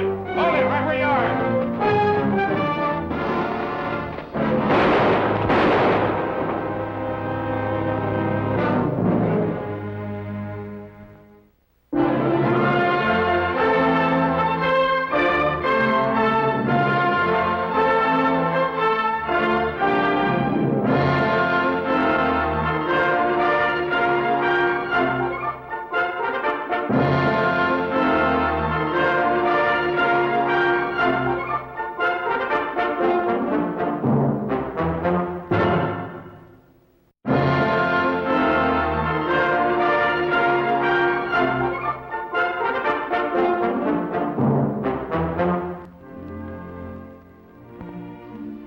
Hold it right where you are!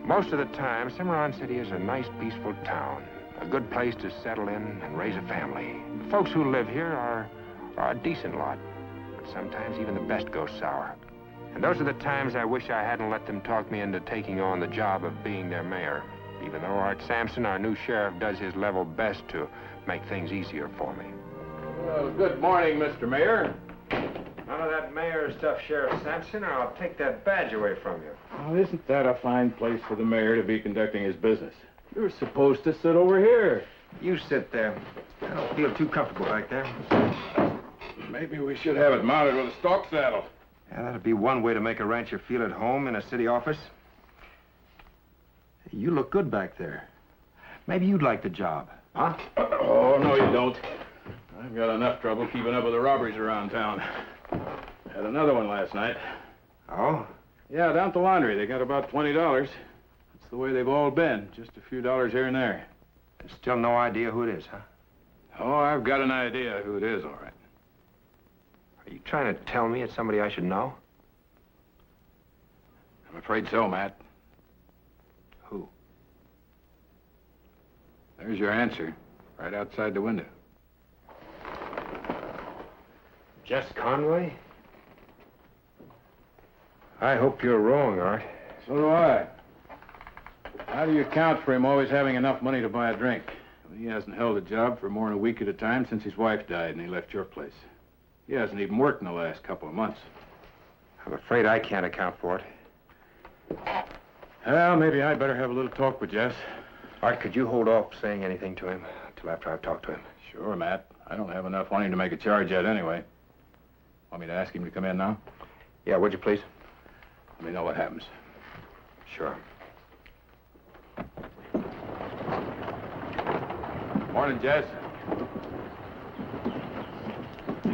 Most of the time, Cimarron City is a nice, peaceful town. A good place to settle in and raise a family. The folks who live here are a decent lot. But sometimes even the best goes sour. And those are the times I wish I hadn't let them talk me into taking on the job of being their mayor. Even though Art Sampson, our new sheriff, does his level best to make things easier for me. Well, good morning, Mr. Mayor. None of that mayor stuff, Sheriff Sampson, or I'll take that badge away from you. Oh, isn't that a fine place for the mayor to be conducting his business? You're supposed to sit over here. You sit there. I don't feel too comfortable back there. Maybe we should have it mounted with a stock saddle. Yeah, that'd be one way to make a rancher feel at home in a city office. You look good back there. Maybe you'd like the job, huh? Oh, no, you don't. I've got enough trouble keeping up with the robberies around town. Had another one last night. Oh? Yeah, down at the laundry. They got about $20. That's the way they've all been. Just a few dollars here and there. There's still no idea who it is, huh? Oh, I've got an idea who it is, all right. Are you trying to tell me it's somebody I should know? I'm afraid so, Matt. Who? There's your answer, right outside the window. Jess Conway? I hope you're wrong, Art. So do I. How do you account for him always having enough money to buy a drink? He hasn't held a job for more than a week at a time since his wife died and he left your place. He hasn't even worked in the last couple of months. I'm afraid I can't account for it. Well, maybe I'd better have a little talk with Jess. Art, could you hold off saying anything to him until after I've talked to him? Sure, Matt. I don't have enough on him to make a charge yet anyway. Want me to ask him to come in now? Yeah, would you please? Let me know what happens. Sure. Morning, Jess.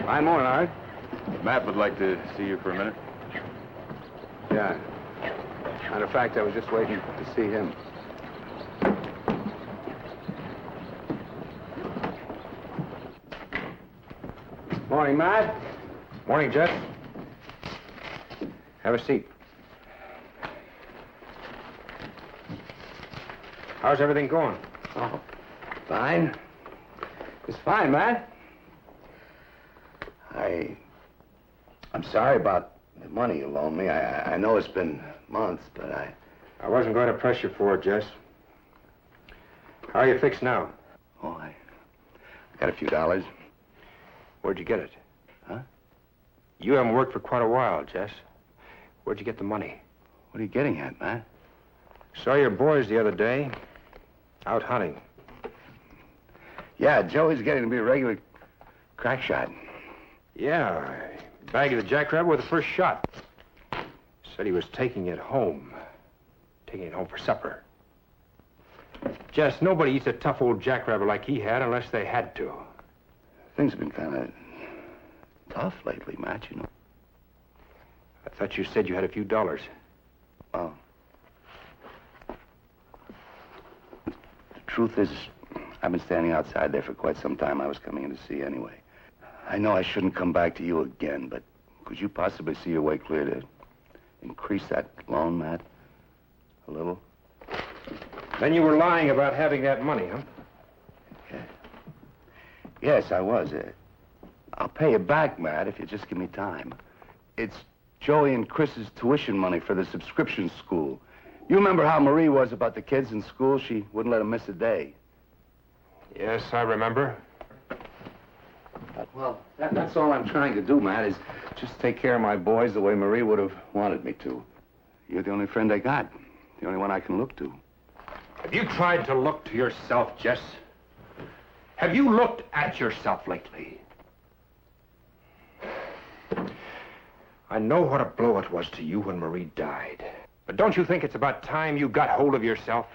Fine morning, Art. Matt would like to see you for a minute. Yeah. Matter of fact, I was just waiting to see him. Morning, Matt. Morning, Jess. Have a seat. How's everything going? Oh, fine. It's fine, Matt. I'm sorry about the money you loaned me. I know it's been months, but I wasn't going to press you for it, Jess. How are you fixed now? Oh, I got a few dollars. Where'd you get it? Huh? You haven't worked for quite a while, Jess. Where'd you get the money? What are you getting at, Matt? Saw your boys the other day. Out hunting. Yeah, Joey's getting to be a regular crack shot. Yeah, bagged the jackrabbit with the first shot. Said he was taking it home. Taking it home for supper. Jess, nobody eats a tough old jackrabbit like he had unless they had to. Things have been kind of tough lately, Matt, you know. I thought you said you had a few dollars. Well, the truth is, I've been standing outside there for quite some time. I was coming in to see you anyway. I know I shouldn't come back to you again, but could you possibly see your way clear to increase that loan, Matt? A little? Then you were lying about having that money, huh? Yeah. Yes, I was. I'll pay you back, Matt, if you just give me time. It's Joey and Chris's tuition money for the subscription school. You remember how Marie was about the kids in school? She wouldn't let them miss a day. Yes, I remember. About Well, that's all I'm trying to do, Matt, is just take care of my boys the way Marie would have wanted me to. You're the only friend I got. The only one I can look to. Have you tried to look to yourself, Jess? Have you looked at yourself lately? I know what a blow it was to you when Marie died. But don't you think it's about time you got hold of yourself?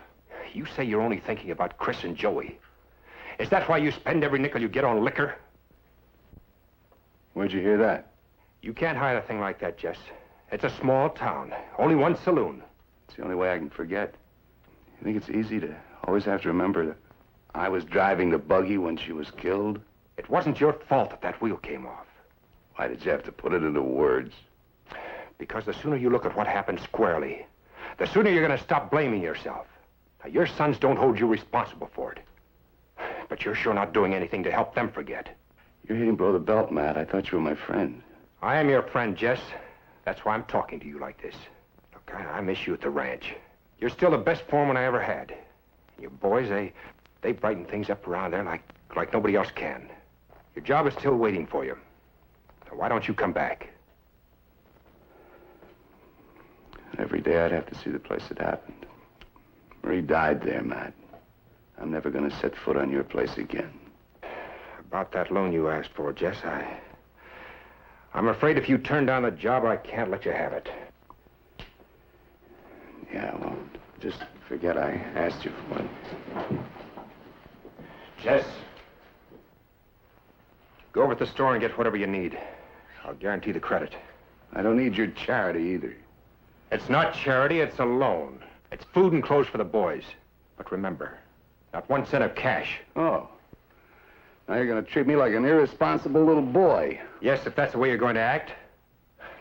You say you're only thinking about Chris and Joey. Is that why you spend every nickel you get on liquor? Where'd you hear that? You can't hide a thing like that, Jess. It's a small town. Only one saloon. It's the only way I can forget. You think it's easy to always have to remember that I was driving the buggy when she was killed? It wasn't your fault that that wheel came off. Why did you have to put it into words? Because the sooner you look at what happened squarely, the sooner you're going to stop blaming yourself. Now, your sons don't hold you responsible for it. But you're sure not doing anything to help them forget. You're hitting below the belt, Matt. I thought you were my friend. I am your friend, Jess. That's why I'm talking to you like this. Look, I miss you at the ranch. You're still the best foreman I ever had. Your boys, they brighten things up around there like nobody else can. Your job is still waiting for you. So why don't you come back? Every day I'd have to see the place it happened. Marie died there, Matt. I'm never going to set foot on your place again. About that loan you asked for, Jess, I'm afraid if you turn down the job, I can't let you have it. Yeah, well, just forget I asked you for it. Jess, go over to the store and get whatever you need. I'll guarantee the credit. I don't need your charity either. It's not charity, it's a loan. It's food and clothes for the boys. But remember, not 1 cent of cash. Oh. Now you're going to treat me like an irresponsible little boy. Yes, if that's the way you're going to act.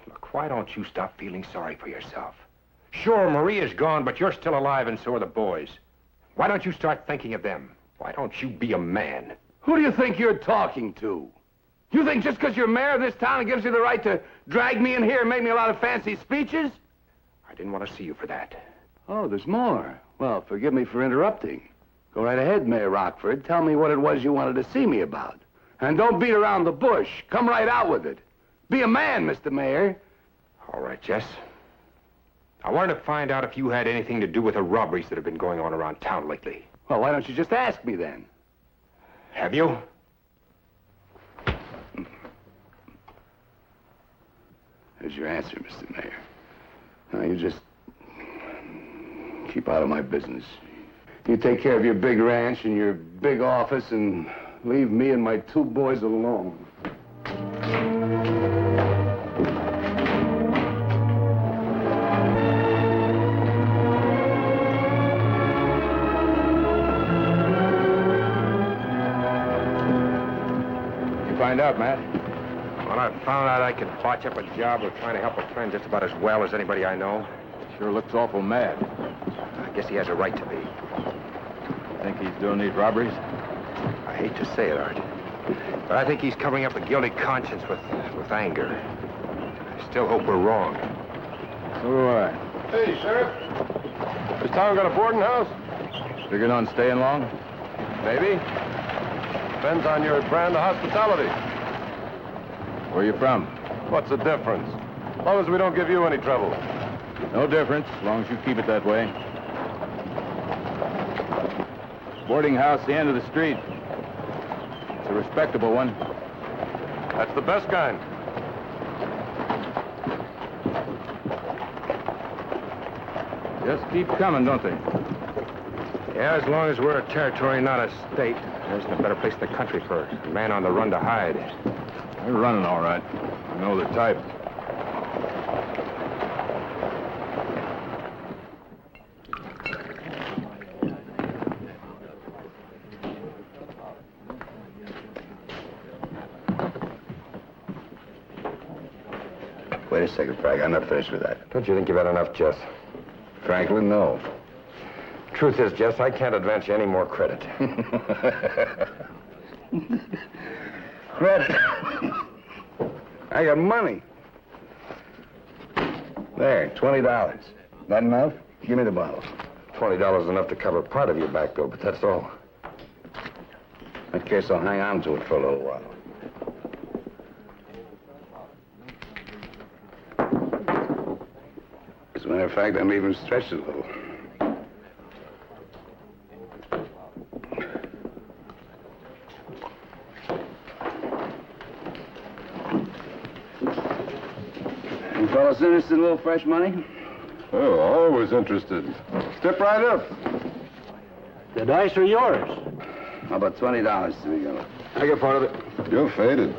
Look, why don't you stop feeling sorry for yourself? Sure, Marie is gone, but you're still alive and so are the boys. Why don't you start thinking of them? Why don't you be a man? Who do you think you're talking to? You think just because you're mayor of this town, it gives you the right to drag me in here and make me a lot of fancy speeches? I didn't want to see you for that. Oh, there's more. Well, forgive me for interrupting. Go right ahead, Mayor Rockford. Tell me what it was you wanted to see me about. And don't beat around the bush. Come right out with it. Be a man, Mr. Mayor. All right, Jess. I wanted to find out if you had anything to do with the robberies that have been going on around town lately. Well, why don't you just ask me then? Have you? There's your answer, Mr. Mayor. Now, you just keep out of my business. You take care of your big ranch and your big office and leave me and my 2 boys alone. You find out, Matt? Well, I found out I could botch up a job of trying to help a friend just about as well as anybody I know. Sure looks awful mad. I guess he has a right to be. Think he's doing these robberies? I hate to say it, Art, but I think he's covering up a guilty conscience with anger. I still hope we're wrong. So do I. Hey, Sheriff. This town got a boarding house? Figuring on staying long? Maybe. Depends on your brand of hospitality. Where you from? What's the difference? As long as we don't give you any trouble. No difference, as long as you keep it that way. Boarding house, the end of the street. It's a respectable one. That's the best kind. Just keep coming, don't they? Yeah, as long as we're a territory, not a state, there isn't a better place in the country for a man on the run to hide. They're running all right. I know the type. Wait a second, Frank. I'm not finished with that. Don't you think you've had enough, Jess? Franklin, no. Truth is, Jess, I can't advance you any more credit. Credit. I got money. There, $20. Not enough? Give me the bottle. $20 is enough to cover part of your back bill, but that's all. In that case, I'll hang on to it for a little while. Matter of fact, I may even stretch it a little. You fellas interested in a little fresh money? Oh, always interested. Step right up. The dice are yours. How about $20 to begin with? I get part of it. You're faded.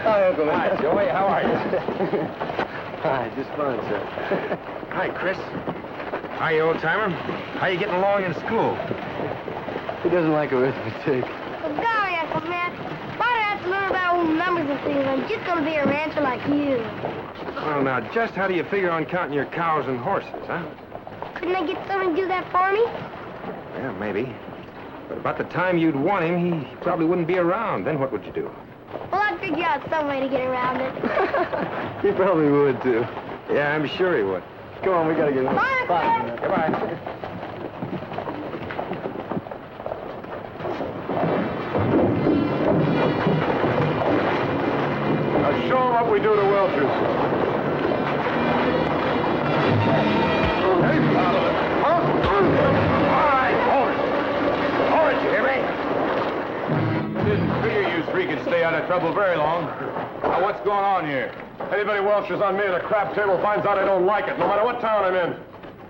Hi, Uncle. Hi, Joey. How are you? Hi, just fine, sir. Hi, Chris. Hi, you old-timer. How you getting along in school? Who doesn't like arithmetic? Well, golly, Uncle Matt, why do I have to learn about old numbers and things? I'm just gonna be a rancher like you. Well, now, just how do you figure on counting your cows and horses, huh? Couldn't I get someone to do that for me? Yeah, maybe. But about the time you'd want him, he probably wouldn't be around. Then what would you do? Well, I'd figure out some way to get around it. He probably would, too. Yeah, I'm sure he would. Come on, we gotta get home. Bye, Uncle Matt. Goodbye. Now show 'em what we do to Welchers. Hey, huh? All right, hold it. Hold it, you hear me? I didn't figure you three could stay out of trouble very long. Now, what's going on here? Anybody Welchers on me at a crap table finds out I don't like it, no matter what town I'm in.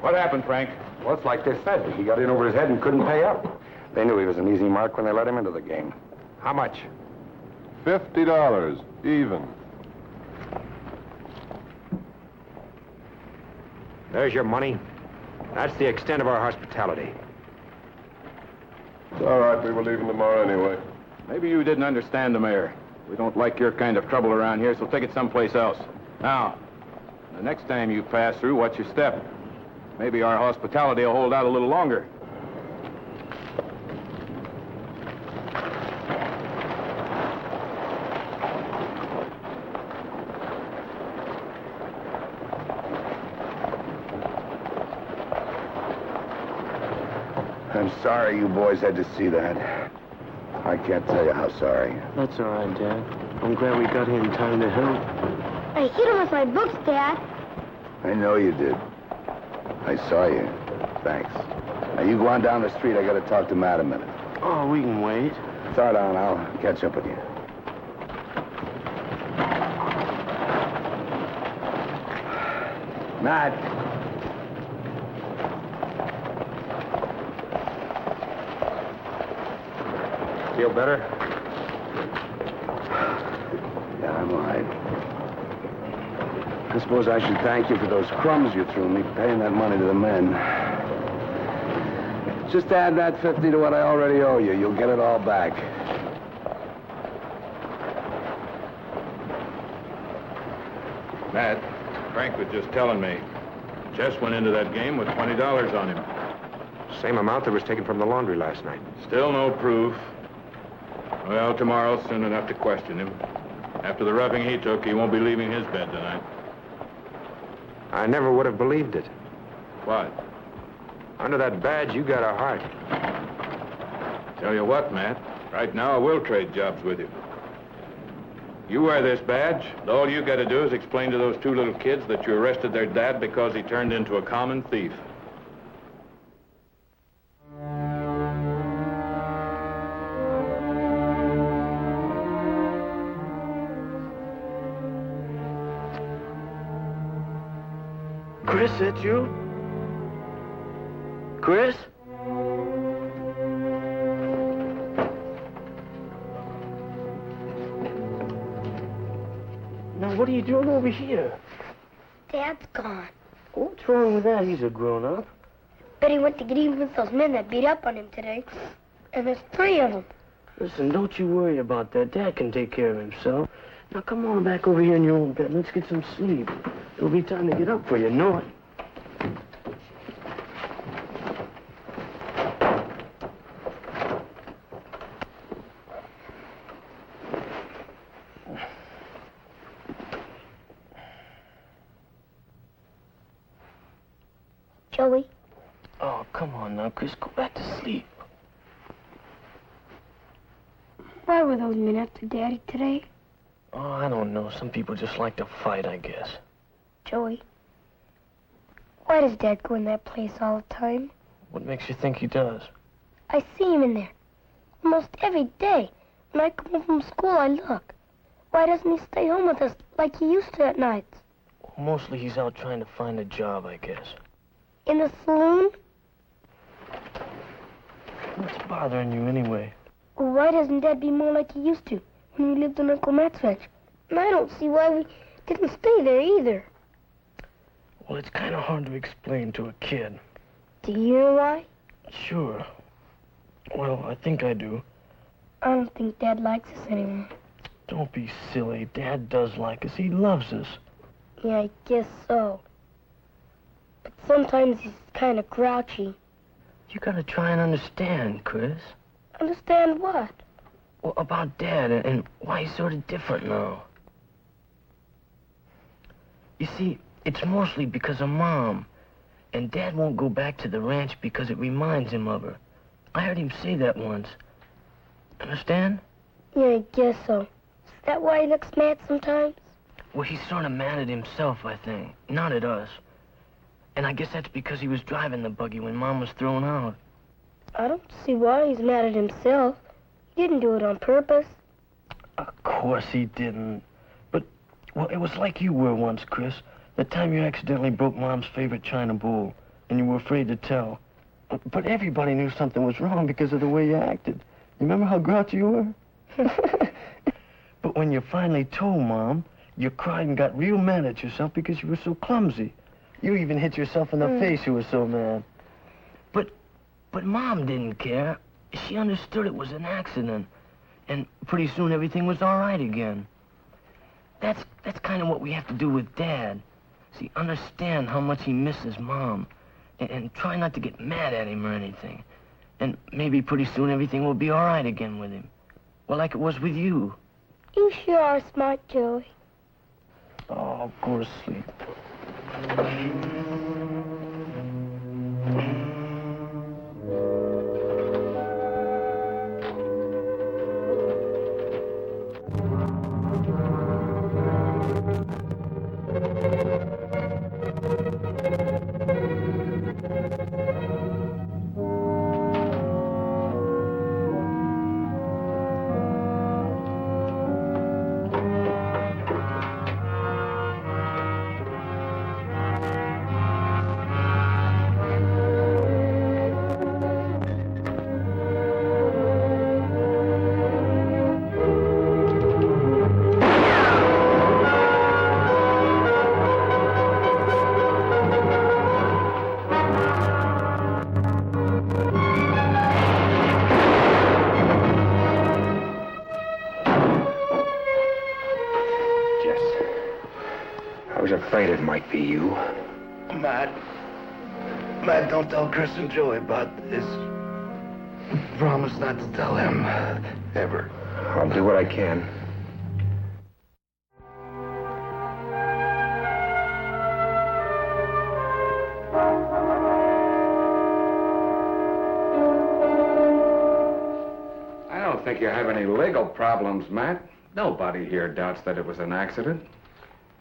What happened, Frank? Well, it's like they said. He got in over his head and couldn't pay up. They knew he was an easy mark when they let him into the game. How much? $50, even. There's your money. That's the extent of our hospitality. It's all right, we were leaving tomorrow anyway. Maybe you didn't understand the mayor. We don't like your kind of trouble around here, so take it someplace else. Now, the next time you pass through, watch your step. Maybe our hospitality will hold out a little longer. I'm sorry you boys had to see that. I can't tell you how sorry. That's all right, Dad. I'm glad we got here in time to help. I hid him with my books, Dad. I know you did. I saw you. Thanks. Now, you go on down the street. I gotta talk to Matt a minute. Oh, we can wait. Start on. I'll catch up with you. Matt. Feel better? Yeah, I'm all right. I suppose I should thank you for those crumbs you threw me, paying that money to the men. Just add that 50 to what I already owe you. You'll get it all back. Matt, Frank was just telling me. Jess went into that game with $20 on him. Same amount that was taken from the laundry last night. Still no proof. Well, tomorrow's soon enough to question him. After the roughing he took, he won't be leaving his bed tonight. I never would have believed it. What? Under that badge, you got a heart. Tell you what, Matt. Right now, I will trade jobs with you. You wear this badge, and all you got to do is explain to those two little kids that you arrested their dad because he turned into a common thief. Chris, that's you? Chris? Now, what are you doing over here? Dad's gone. What's wrong with that? He's a grown-up. Bet he went to get even with those men that beat up on him today. And there's 3 of them. Listen, don't you worry about that. Dad can take care of himself. Now, come on back over here in your own bed. Let's get some sleep. It'll be time to get up for you, know it? Joey, come on now, Chris. Go back to sleep. Why were those men after Daddy today? Oh, I don't know. Some people just like to fight, I guess. Joey, why does Dad go in that place all the time? What makes you think he does? I see him in there almost every day. When I come home from school, I look. Why doesn't he stay home with us like he used to at nights? Well, mostly he's out trying to find a job, I guess. In the saloon? What's bothering you anyway? Well, why doesn't Dad be more like he used to when we lived on Uncle Matt's ranch? And I don't see why we didn't stay there either. Well, it's kind of hard to explain to a kid. Do you know why? Sure. Well, I think I do. I don't think Dad likes us anymore. Don't be silly. Dad does like us. He loves us. Yeah, I guess so. But sometimes he's kind of grouchy. You gotta try and understand, Chris. Understand what? Well, about Dad and why he's sort of different now. You see, it's mostly because of Mom. And Dad won't go back to the ranch because it reminds him of her. I heard him say that once. Understand? Yeah, I guess so. Is that why he looks mad sometimes? Well, he's sort of mad at himself, I think. Not at us. And I guess that's because he was driving the buggy when Mom was thrown out. I don't see why he's mad at himself. He didn't do it on purpose. Of course he didn't. But, well, it was like you were once, Chris. That time you accidentally broke Mom's favorite china bowl, and you were afraid to tell. But everybody knew something was wrong because of the way you acted. You remember how grouchy you were? But when you finally told Mom, you cried and got real mad at yourself because you were so clumsy. You even hit yourself in the face, you were so mad. But Mom didn't care. She understood it was an accident. And pretty soon everything was all right again. That's kind of what we have to do with Dad. See, understand how much he misses Mom. And try not to get mad at him or anything. And maybe pretty soon everything will be all right again with him. Well, like it was with you. You sure are smart, Joey. Oh, go to sleep. I was afraid it might be you. Matt, don't tell Chris and Joey about this. Promise not to tell him, ever. I'll do what I can. I don't think you have any legal problems, Matt. Nobody here doubts that it was an accident.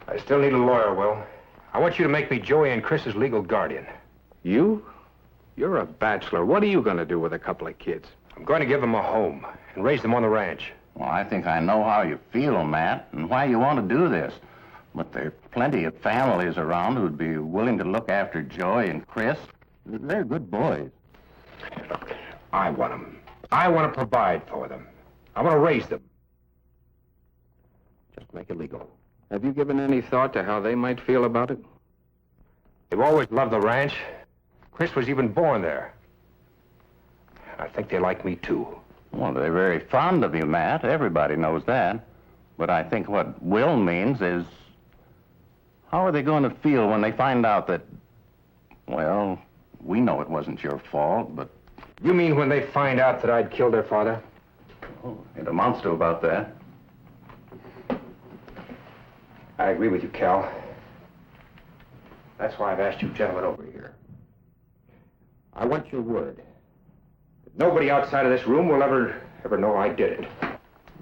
I still need a lawyer, Will. I want you to make me Joey and Chris's legal guardian. You? You're a bachelor. What are you going to do with a couple of kids? I'm going to give them a home and raise them on the ranch. Well, I think I know how you feel, Matt, and why you want to do this. But there are plenty of families around who'd be willing to look after Joey and Chris. They're good boys. Look, I want them. I want to provide for them. I want to raise them. Just make it legal. Have you given any thought to how they might feel about it? They've always loved the ranch. Chris was even born there. I think they like me, too. Well, they're very fond of you, Matt. Everybody knows that. But I think what Will means is, how are they going to feel when they find out that, well, we know it wasn't your fault, but... You mean when they find out that I'd killed their father? Oh, it amounts to about that. I agree with you, Cal. That's why I've asked you gentlemen over here. I want your word. That nobody outside of this room will ever know I did it.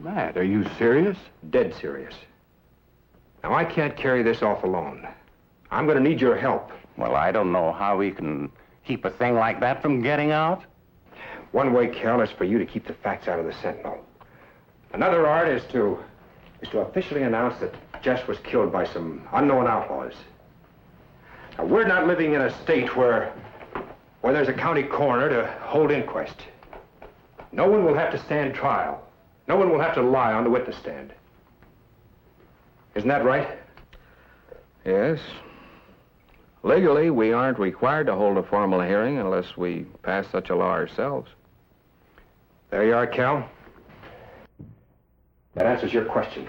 Matt, are you serious? Dead serious. Now, I can't carry this off alone. I'm going to need your help. Well, I don't know how we can keep a thing like that from getting out. One way, Cal, is for you to keep the facts out of the Sentinel. Another art is to officially announce that Jess was killed by some unknown outlaws. Now, we're not living in a state where there's a county coroner to hold inquest. No one will have to stand trial. No one will have to lie on the witness stand. Isn't that right? Yes. Legally, we aren't required to hold a formal hearing unless we pass such a law ourselves. There you are, Cal. That answers your question.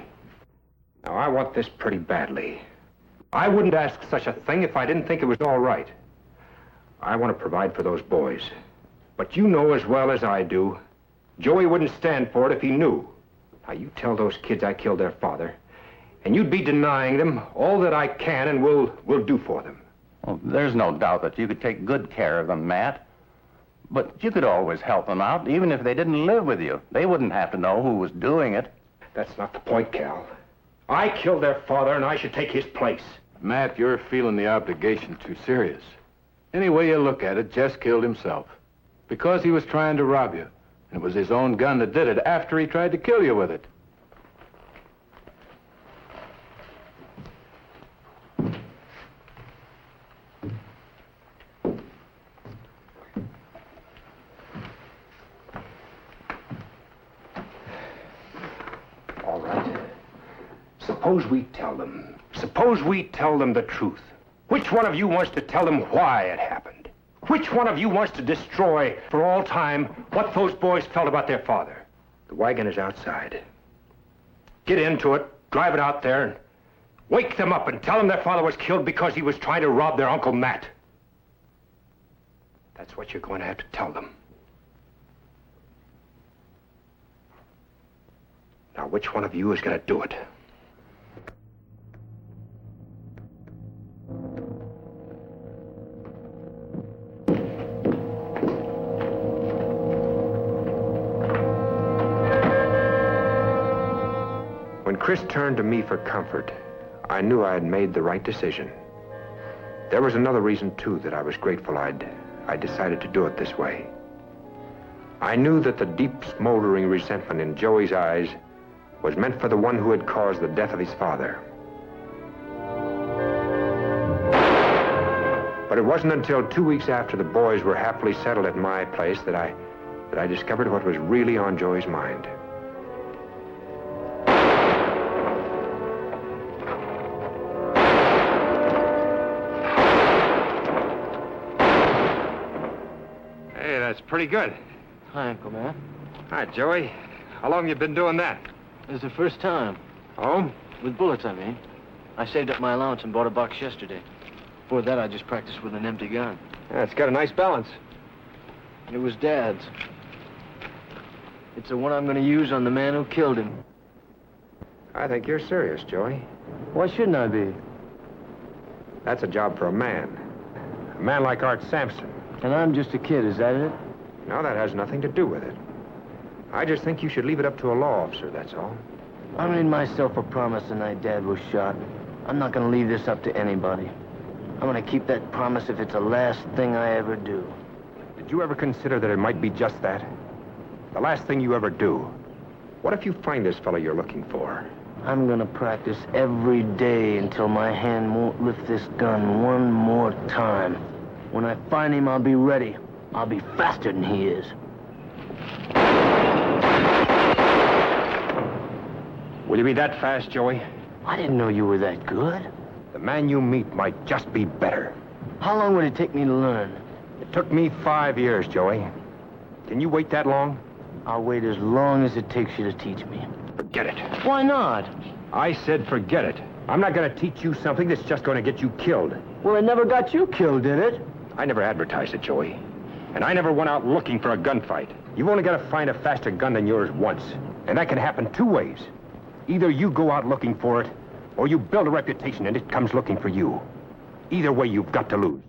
Now, I want this pretty badly. I wouldn't ask such a thing if I didn't think it was all right. I want to provide for those boys. But you know as well as I do, Joey wouldn't stand for it if he knew. Now, you tell those kids I killed their father, and you'd be denying them all that I can and will do for them. Well, there's no doubt that you could take good care of them, Matt. But you could always help them out, even if they didn't live with you. They wouldn't have to know who was doing it. That's not the point, Cal. I killed their father, and I should take his place. Matt, you're feeling the obligation too serious. Any way you look at it, Jess killed himself. Because he was trying to rob you. And it was his own gun that did it after he tried to kill you with it. All right. Suppose we tell them. Suppose we tell them the truth. Which one of you wants to tell them why it happened? Which one of you wants to destroy for all time what those boys felt about their father? The wagon is outside. Get into it, drive it out there, and wake them up and tell them their father was killed because he was trying to rob their Uncle Matt. That's what you're going to have to tell them. Now, which one of you is going to do it? When Chris turned to me for comfort, I knew I had made the right decision. There was another reason, too, that I was grateful I'd decided to do it this way. I knew that the deep, smoldering resentment in Joey's eyes was meant for the one who had caused the death of his father. But it wasn't until 2 weeks after the boys were happily settled at my place that I discovered what was really on Joey's mind. Hey, that's pretty good. Hi, Uncle Matt. Hi, Joey. How long you been doing that? It was the first time. Oh? With bullets, I mean. I saved up my allowance and bought a box yesterday. Before that, I just practiced with an empty gun. Yeah, it's got a nice balance. It was Dad's. It's the one I'm going to use on the man who killed him. I think you're serious, Joey. Why shouldn't I be? That's a job for a man. A man like Art Sampson. And I'm just a kid, is that it? No, that has nothing to do with it. I just think you should leave it up to a law officer, that's all. I made myself a promise the night Dad was shot. I'm not going to leave this up to anybody. I'm going to keep that promise if it's the last thing I ever do. Did you ever consider that it might be just that? The last thing you ever do? What if you find this fellow you're looking for? I'm going to practice every day until my hand won't lift this gun one more time. When I find him, I'll be ready. I'll be faster than he is. Will you be that fast, Joey? I didn't know you were that good. The man you meet might just be better. How long would it take me to learn? It took me 5 years, Joey. Can you wait that long? I'll wait as long as it takes you to teach me. Forget it. Why not? I said forget it. I'm not going to teach you something that's just going to get you killed. Well, it never got you killed, did it? I never advertised it, Joey. And I never went out looking for a gunfight. You've only got to find a faster gun than yours once. And that can happen 2 ways. Either you go out looking for it, or you build a reputation and it comes looking for you. Either way, you've got to lose.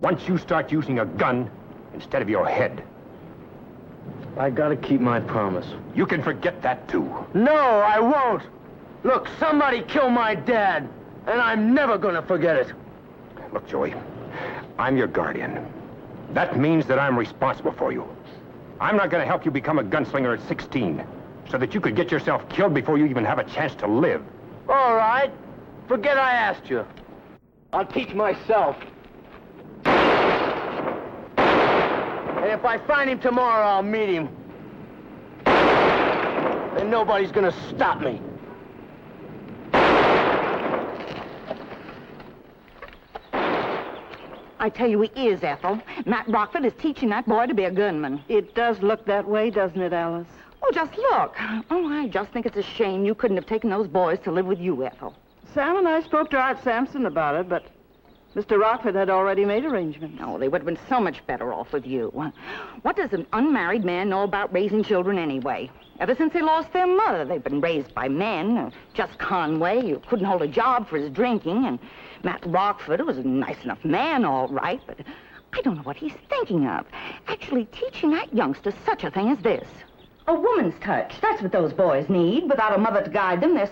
Once you start using a gun, instead of your head. I gotta keep my promise. You can forget that, too. No, I won't. Look, somebody killed my dad, and I'm never gonna forget it. Look, Joey, I'm your guardian. That means that I'm responsible for you. I'm not going to help you become a gunslinger at 16, so that you could get yourself killed before you even have a chance to live. All right. Forget I asked you. I'll teach myself. And if I find him tomorrow, I'll meet him. And nobody's gonna stop me. I tell you, he is, Ethel. Matt Rockford is teaching that boy to be a gunman. It does look that way, doesn't it, Alice? Oh, just look. Oh, I just think it's a shame you couldn't have taken those boys to live with you, Ethel. Sam and I spoke to Art Sampson about it, but Mr. Rockford had already made arrangements. No, they would have been so much better off with you. What does an unmarried man know about raising children anyway? Ever since they lost their mother, they've been raised by men. Just Conway, who couldn't hold a job for his drinking, and Matt Rockford was a nice enough man, all right, but I don't know what he's thinking of. Actually teaching that youngster such a thing as this. A woman's touch. That's what those boys need. Without a mother to guide them, they're